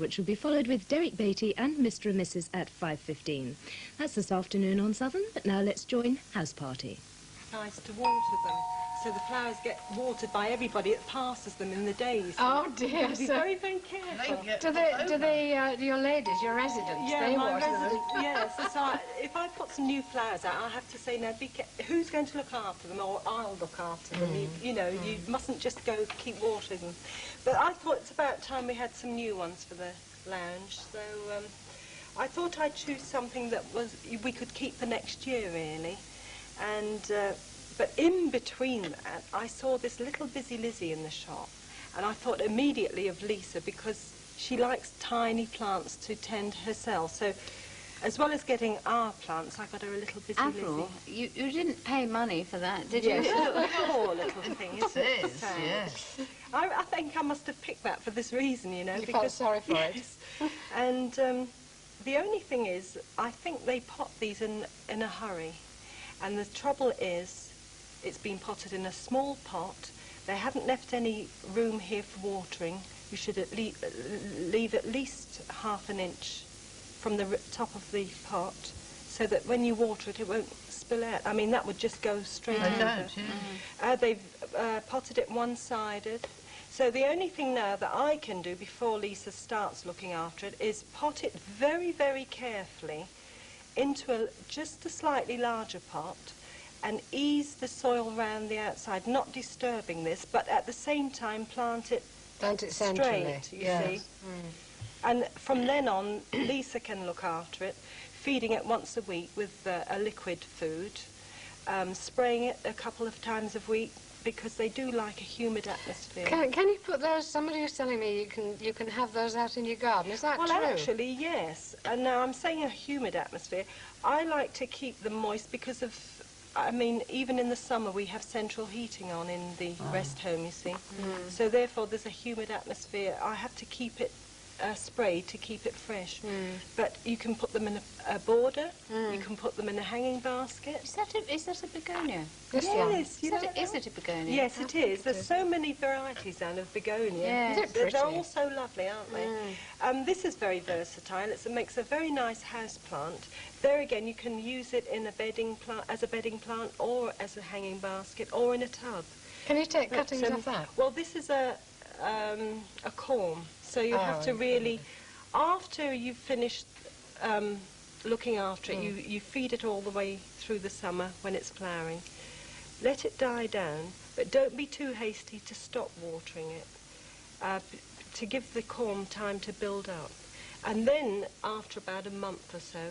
which will be followed with Derek Beatty and Mr. and Mrs. at 5:15. That's this afternoon on Southern, but now let's join Houseparty. Nice to water them, so the flowers get watered by everybody that passes them in the days. Oh dear! Be very, very careful. Do they, your ladies, your residents, yeah, they my water them? residents, yes. So if I put some new flowers out, I have to say, now, who's going to look after them, or I'll look after them. You know, you mustn't just go keep watering them. But I thought it's about time we had some new ones for the lounge, so I thought I'd choose something that we could keep for next year, really. And but in between that, I saw this little Busy Lizzie in the shop, and I thought immediately of Lisa, because she likes tiny plants to tend herself. So as well as getting our plants, I got her a little Busy Avril, Lizzie. you didn't pay money for that, did Yes. you? Poor little thing, isn't it? It is, yes. I think I must have picked that for this reason, you know. You felt sorry for it. And the only thing is, I think they pot these in a hurry. And the trouble is, it's been potted in a small pot. They haven't left any room here for watering. You should leave at least ½ an inch from the top of the pot, so that when you water it, it won't spill out. I mean, that would just go straight over. Don't, yeah. They've potted it one-sided. So the only thing now that I can do before Lisa starts looking after it is pot it very, very carefully into just a slightly larger pot, and ease the soil round the outside, not disturbing this, but at the same time plant it centrally, straight, you see. And from then on, Lisa can look after it, feeding it once a week with a liquid food, spraying it a couple of times a week, because they do like a humid atmosphere. Can you put those? Somebody was telling me you can have those out in your garden. Is that true? Well, actually, yes. And now I'm saying a humid atmosphere. I like to keep them moist because of, I mean, even in the summer we have central heating on in the rest home, you see. So therefore there's a humid atmosphere. I have to keep it sprayed to keep it fresh. But you can put them in a border, you can put them in a hanging basket. Is that a begonia? Yes, Is it a begonia? Yes, it is. There's so many varieties, Anne, of begonia. Yeah. They're all so lovely, aren't they? This is very versatile. It makes a very nice house plant. There again, you can use it in a bedding plant, as a bedding plant, or as a hanging basket, or in a tub. Can you take cuttings of that? Well, this is a corm, so you have to really, after you've finished looking after it, you feed it all the way through the summer when it's flowering. Let it die down, but don't be too hasty to stop watering it, to give the corm time to build up. And then, after about a month or so,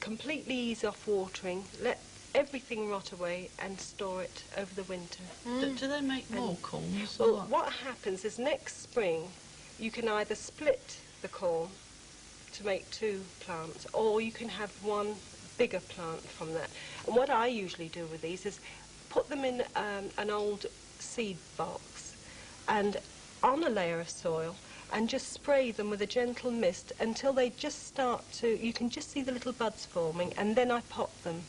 completely ease off watering, let everything rot away and store it over the winter. Do they make more corms? Well, what happens is next spring you can either split the corm to make 2 plants, or you can have one bigger plant from that. And what I usually do with these is put them in an old seed box and on a layer of soil, and just spray them with a gentle mist until they just start to, you can just see the little buds forming, and then I pot them.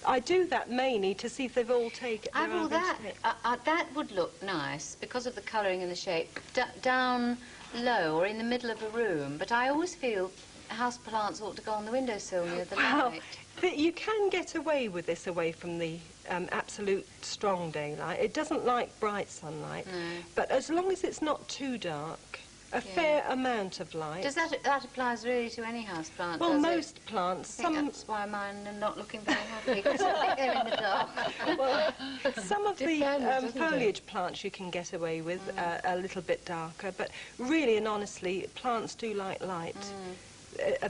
I do that mainly to see if they've all taken. That would look nice because of the colouring and the shape down low or in the middle of a room. But I always feel house plants ought to go on the windowsill near the light. You can get away with this away from the absolute strong daylight. It doesn't like bright sunlight, but as long as it's not too dark, a fair amount of light. Does that applies really to any house plant? Well, most plants. That's why mine are not looking very happy, because I think they're in the dark. Well, some of the foliage plants you can get away with a little bit darker, but really and honestly, plants do like light.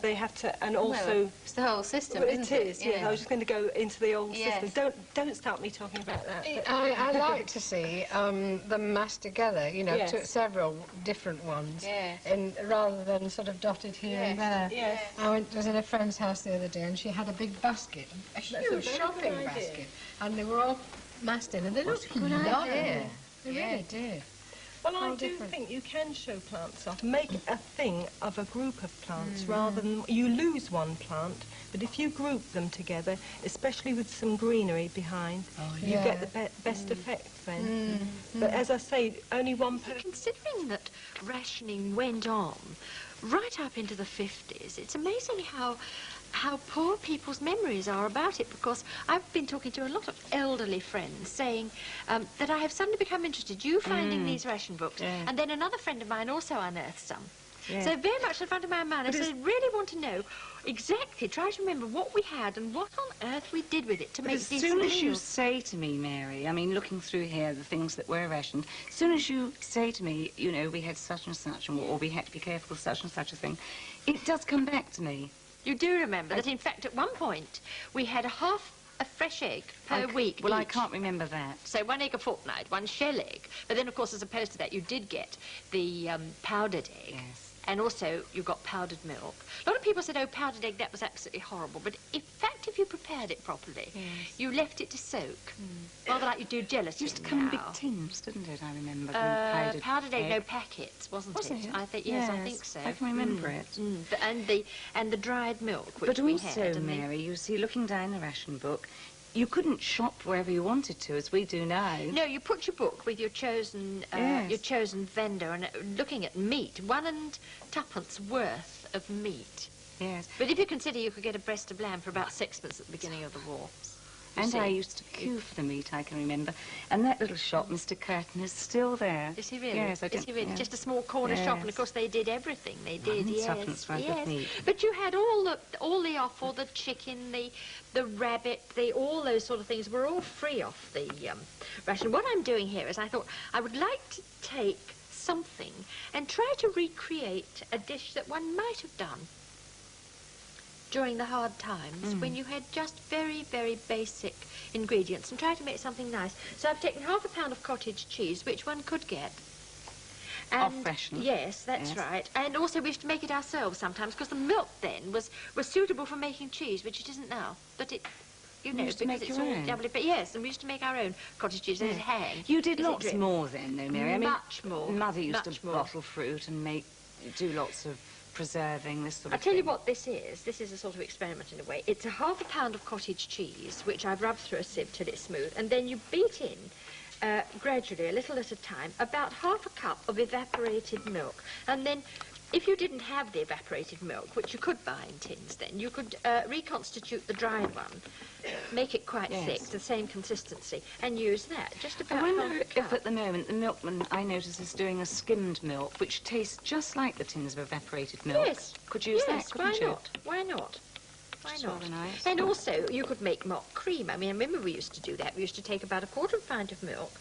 They have to, and also... Well, it's the whole system, isn't it? It is, yes. I was just going to go into the old system. Don't start me talking about that. I like to see them massed together, you know, several different ones, rather than sort of dotted here and there. Yes. I was in a friend's house the other day, and she had a big basket, a huge shopping basket, and they were all massed in, and they looked lovely. They really did. Well, I do think you can show plants off. Make a thing of a group of plants rather than you lose one plant. But if you group them together, especially with some greenery behind, you get the best effect then. But as I say, only one person. Considering that rationing went on right up into the 50s, it's amazing how poor people's memories are about it, because I've been talking to a lot of elderly friends saying that I have suddenly become interested, you finding these ration books, and then another friend of mine also unearthed some. Yeah. So very much in front of my mind, I really want to know exactly, try to remember what we had and what on earth we did with it to make these As soon as meals. you say to me, Mary, I mean, looking through here, the things that were rationed, as soon as you say to me, you know, we had such and such, or we had to be careful of such and such a thing, it does come back to me. You do remember that, in fact, at one point, we had a fresh egg per week. Well, each. I can't remember that. So 1 egg a fortnight, 1 shell egg. But then, of course, as opposed to that, you did get the powdered egg. Yes. And also, you got powdered milk. A lot of people said, oh, powdered egg, that was absolutely horrible. But in fact, if you prepared it properly, you left it to soak. Rather like you do gelatin It used to come in big now. tins, didn't it? I remember. Powdered egg, no packets, wasn't it? I think yes, I think so. I can remember it. And the dried milk, which But we also, had. And Mary, you see, looking down the ration book, you couldn't shop wherever you wanted to, as we do now. No, you put your book with your chosen vendor, and looking at meat, 1 and 2pence worth of meat. Yes. But if you consider you could get a breast of lamb for about 6pence at the beginning of the war. And I used to queue for the meat, I can remember. And that little shop, Mr. Curtin, is still there. Is he really? Yes, I Is he really? yeah. Just a small corner shop, and of course they did everything. They did, 1 and yes, 2pence worth of meat. But you had all the offal, the chicken, the rabbit, all those sort of things were all free off the ration. What I'm doing here is I thought I would like to take something and try to recreate a dish that one might have done during the hard times when you had just very, very basic ingredients, and try to make something nice. So I've taken ½ a pound of cottage cheese, which one could get. And Off-ration. yes, that's right. And also we used to make it ourselves sometimes, because the milk then was suitable for making cheese, which it isn't now. But it, you know, used to because make it's your all own? doubly. But yes, and we used to make our own cottage cheese and hang. You did Is it lots drip? more then, though, Mary. I mean, Much more. Mother used Much to more. bottle fruit and do lots of preserving, this sort I'll of tell thing. you what this is. This is a sort of experiment in a way. It's ½ a pound of cottage cheese, which I've rubbed through a sieve till it's smooth, and then you beat in gradually, a little at a time, about ½ a cup of evaporated milk. And then, if you didn't have the evaporated milk, which you could buy in tins then, you could reconstitute the dried one, make it quite thick, the same consistency, and use that, just about I ½ wonder a cup. if at the moment the milkman, I notice, is doing a skimmed milk, which tastes just like the tins of evaporated milk. Yes. Could you use yes, that, couldn't you? Why not? Why It's not? rather nice. And also, you could make mock cream. I mean, I remember we used to do that. We used to take about a quarter of a pint of milk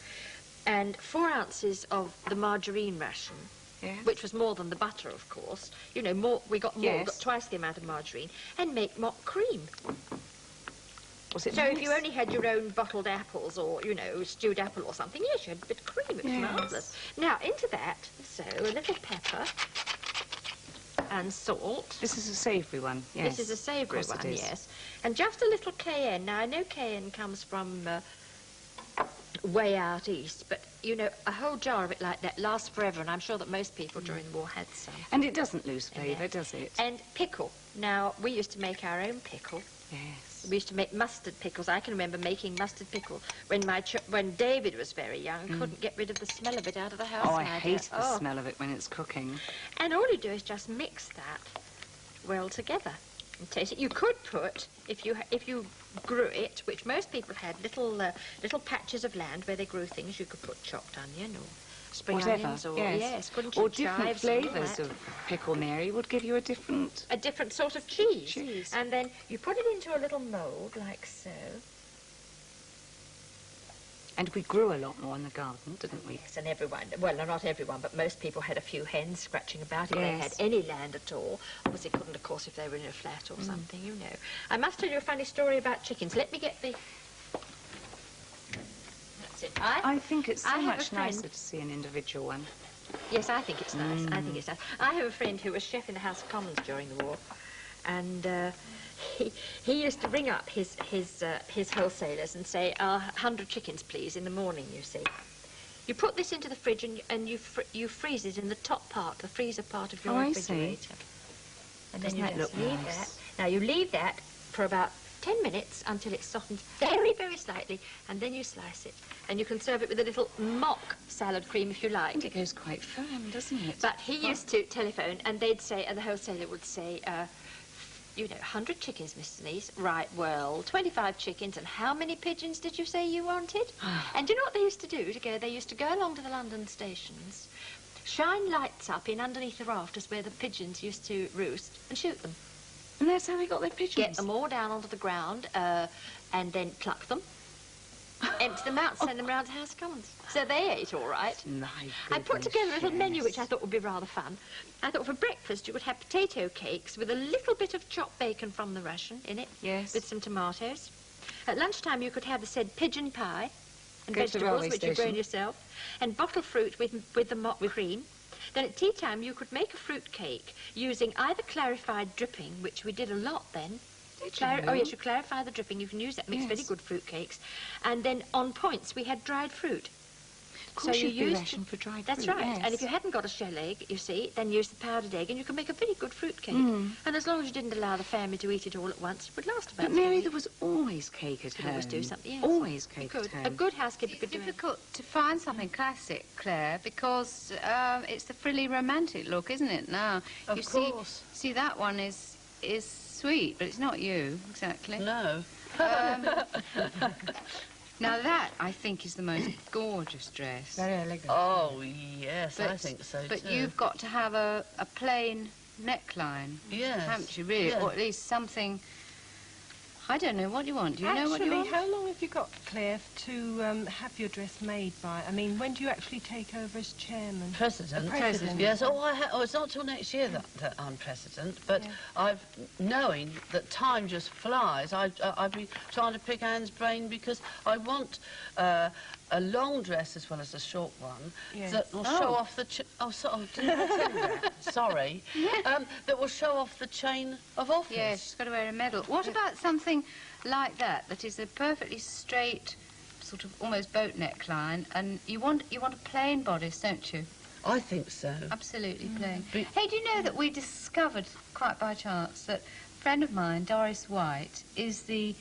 and 4 ounces of the margarine ration, which was more than the butter, of course. You know, more. We got more, got twice the amount of margarine, and make mock cream. Was it So nice? if you only had your own bottled apples or, you know, stewed apple or something, yes, you had a bit of cream. It was marvellous. Now, into that, so a little pepper and salt. This is a savoury one, yes. This is a savoury Of course one, it is. yes. And just a little cayenne. Now, I know cayenne comes from way out east, but, you know, a whole jar of it like that lasts forever, and I'm sure that most people during the war had some. And it doesn't lose flavour, does it? And pickle. Now, we used to make our own pickle. Yes. We used to make mustard pickles. I can remember making mustard pickle when David was very young and couldn't get rid of the smell of it out of the house. Oh, I my hate dear. the smell of it when it's cooking. And all you do is just mix that well together and taste it. You could put, if you grew it, which most people had, little patches of land where they grew things. You could put chopped onion or spring Whatever, onions, or yes. couldn't you? Or different Chives and all flavours that. of pickle, Mary, would give you a different... A different sort of cheese. Cheese. And then you put it into a little mould like so. And we grew a lot more in the garden, didn't we? Yes, and everyone, well, not everyone, but most people had a few hens scratching about if they had Yes. any land at all. Obviously couldn't, of course, if they were in a flat or something, you know. I must tell you a funny story about chickens. Let me get the... That's it. I think it's I so have a much friend- nicer to see an individual one. Yes, I think it's nice. I think it's nice. I have a friend who was chef in the House of Commons during the war, and he used to ring up his wholesalers and say, 100 chickens, please, in the morning, you see. You put this into the fridge and you freeze it in the top part, the freezer part of your Oh, I refrigerator. see. And then Doesn't you that just look leave nice? that. Now you leave that for about 10 minutes until it softens very, very slightly, and then you slice it. And you can serve it with a little mock salad cream if you I like. think it goes quite firm, doesn't it? But he used to telephone, and they'd say, and the wholesaler would say, you know, 100 chickens, Mrs. Niece. Right, well, 25 chickens, and how many pigeons did you say you wanted? And you know what they used to do? They used to go along to the London stations, shine lights up in underneath the rafters where the pigeons used to roost, and shoot them. And that's how they got their pigeons. Get them all down onto the ground, and then pluck them, empty them out, send them round to House Commons. So they ate all right. My I put goodness, together a little menu yes. which I thought would be rather fun. I thought for breakfast you would have potato cakes with a little bit of chopped bacon from the ration in it. Yes. With some tomatoes. At lunchtime you could have the said pigeon pie and Go to the vegetables railway which you've grown station. yourself, and bottle fruit with the mock cream. Then at tea time you could make a fruit cake using either clarified dripping, which we did a lot then. Did Oh you? yes, you clarify the dripping. You can use that. Makes Yes. very good fruit cakes. And then on points we had dried fruit. Of course, you you'd be used rationed for dried That's fruit, right. yes. And if you hadn't got a shell egg, you see, then use the powdered egg, and you can make a very good fruit cake. Mm. And as long as you didn't allow the family to eat it all at once, it would last about But 3 Mary, weeks. there was always cake at You could home. always do something else. Always You cake at could. home. A good housekeeper It's could do it. difficult to find something classic, Claire, because it's the frilly romantic look, isn't it? Now, Of you course. see that one is sweet, but it's not you exactly. No. Now that I think is the most gorgeous dress. Very elegant. Oh, yes, I think so But too. you've got to have a plain neckline, Yes. haven't you? Really, Yes. or at least something. I don't know what you want. Do you know what you Actually, want? how long have you got, Claire, to have your dress made by? I mean, when do you actually take over as chairman? President. President. Yes. Oh, it's not till next year that I'm president. But knowing that time just flies, I've been trying to pick Anne's brain because I want a long dress as well as a short one Yes. that will show off the. didn't I tell you that? Sorry. That will show off the chain of office. Yes, she's got to wear a medal. What about something like that is a perfectly straight, sort of almost boat neckline, and you want a plain bodice, don't you? I think so. Absolutely plain. But- Hey, do you know that we discovered, quite by chance, that a friend of mine, Doris White, is the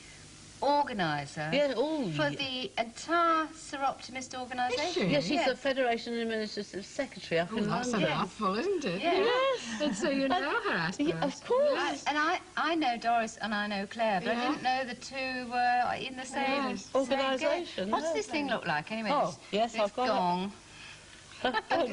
organiser Yeah. Oh. for the entire Sir Optimist organisation? Yes, she's the Federation Administrative Secretary up in That's a London. mouthful, isn't it? Yeah. And so you know her, I suppose. Yeah, of course. And I know Doris and I know Claire, but I Yeah. didn't know the two were in the same Yes. Organisation, What's no. this thing look like anyway? Oh, this, yes, this I've got it. gong.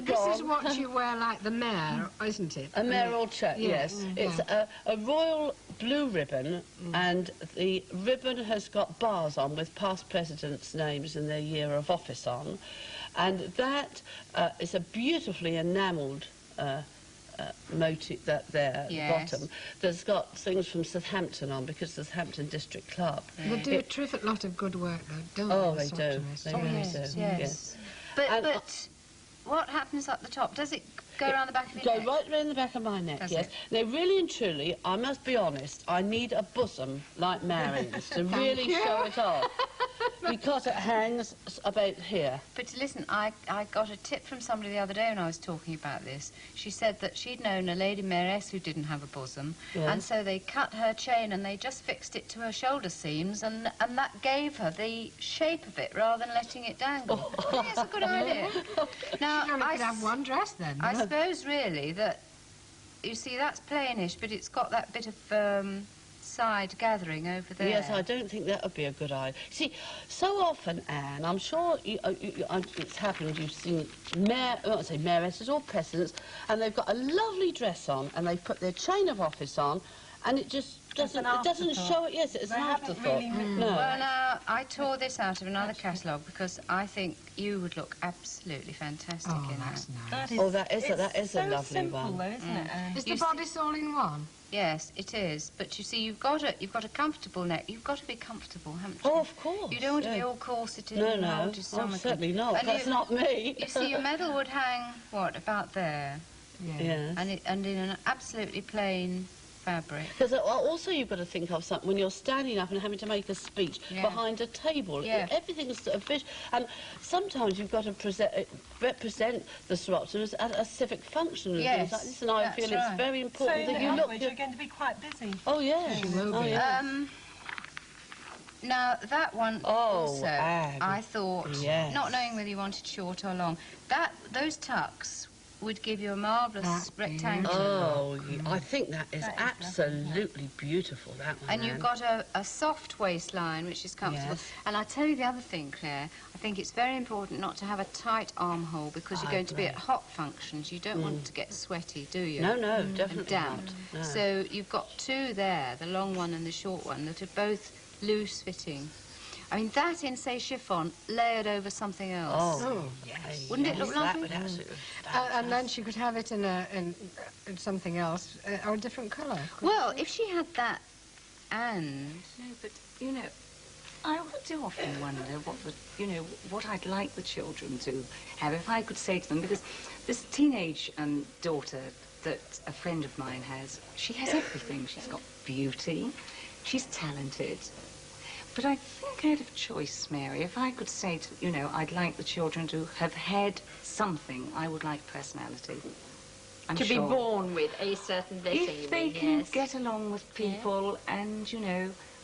This is what you wear like the mayor, isn't it? A mayoral check, Yes. yes. It's a royal blue ribbon, and the ribbon has got bars on with past presidents' names and their year of office on. And that is a beautifully enamelled motif that there at Yes. the bottom. There's got things from Southampton on because the Southampton District Club. They do a terrific lot of good work, though, don't Oh, they? they the do. Optimists? They really do. Yes. Yes. But And, what happens at the top? Does it go around the back of your Go neck? right around the back of my neck, Does yes. it? Now, really and truly, I must be honest, I need a bosom like Mary's to really show it off. Because it hangs about here. But listen, I got a tip from somebody the other day when I was talking about this. She said that she'd known a lady mayoress who didn't have a bosom, Yeah. and so they cut her chain and they just fixed it to her shoulder seams, and that gave her the shape of it rather than letting it dangle. I think it's a good idea. Now, You only could have one dress then. I suppose really that, you see, that's plainish, but it's got that bit of side gathering over there. Yes, I don't think that would be a good idea. See, so often, Anne, I'm sure it's happened, you've seen mayoresses or presidents, and they've got a lovely dress on, and they put their chain of office on, and it just doesn't, an it doesn't afterthought. show it. Yes, it's They an haven't afterthought. really No. Well, now, I tore this out of another catalogue because I think you would look absolutely fantastic Oh, in that's that. nice. Oh, that is it's a so lovely simple, one. though, isn't it? Is You the see- bodice all in one? Yes, it is. But you see, you've got a comfortable neck. You've got to be comfortable, haven't you? Oh, of course. You don't want to be yeah. all corseted No, and no. hold your Oh, stomach. certainly not. And That's not me. You see, your medal would hang, what, about there? Yeah. Yes. And in an absolutely plain fabric. Because also you've got to think of something when you're standing up and having to make a speech behind a table. Yeah. Everything's a fish. And sometimes you've got to represent the Swappsons at a civic function and things like this. And I feel it's very important so that you look... you're going to be quite busy. Oh, yeah. She will be. Now, that one also, I thought, not knowing whether you wanted short or long, those tucks would give you a marvellous rectangle. Oh, I think that is absolutely beautiful, that one. And you've got a soft waistline, which is comfortable. Yes. And I tell you the other thing, Claire, I think it's very important not to have a tight armhole because you're going to be at hot functions. You don't want to get sweaty, do you? No, definitely and damp. not. No. So you've got two there, the long one and the short one, that are both loose-fitting. I mean, that in, say, chiffon, layered over something else. Oh, yes. Wouldn't it look lovely? That would absolutely... And then she could have it in something else, or a different colour. Well, if she had that and... No, but, you know, I do often wonder what I'd like the children to have if I could say to them, because this teenage daughter that a friend of mine has, she has everything. She's got beauty, she's talented. But I think out of choice, Mary, if I could say to, I'd like the children to have had something, I would like personality. To be born with a certain blessing. If they can get along with people and,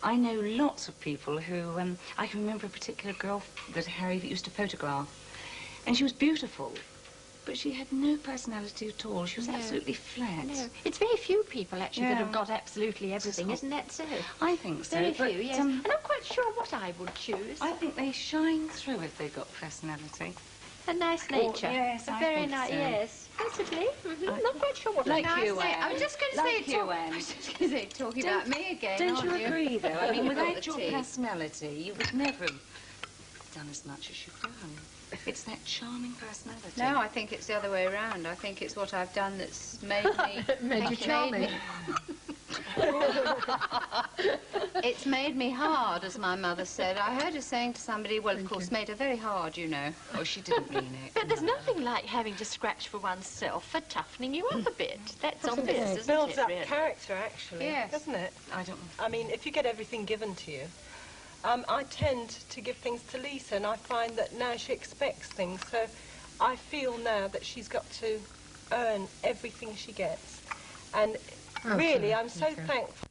I know lots of people who, I can remember a particular girl that Harry used to photograph, and she was beautiful, but she had no personality at all. She was absolutely flat. No, it's very few people, actually, that have got absolutely everything, isn't that so? I think so. Very few, yes. And I'm quite sure what I would choose. I think they shine through if they've got personality. A nice nature. Yes, a I very think nice, so. yes. Possibly. Not quite sure what Like I'd you, Anne. I was just going to Like say, you, Anne. I was just going to say, talking about me again, Don't you aren't agree, though? I mean, You've got without the your tea. personality, you would never have done as much as you've done. It's that charming personality. No, I think it's the other way around. I think it's what I've done that's made me... Made you charming. It's made me hard, as my mother said. I heard her saying to somebody, well, of course, made her very hard, Oh, she didn't mean it. But there's nothing like having to scratch for oneself for toughening you up a bit. That's obvious, isn't It builds it, up really? character, actually, Yes. doesn't it? I don't... I mean, if you get everything given to you, I tend to give things to Lisa, and I find that now she expects things. So I feel now that she's got to earn everything she gets. And really, I'm so thankful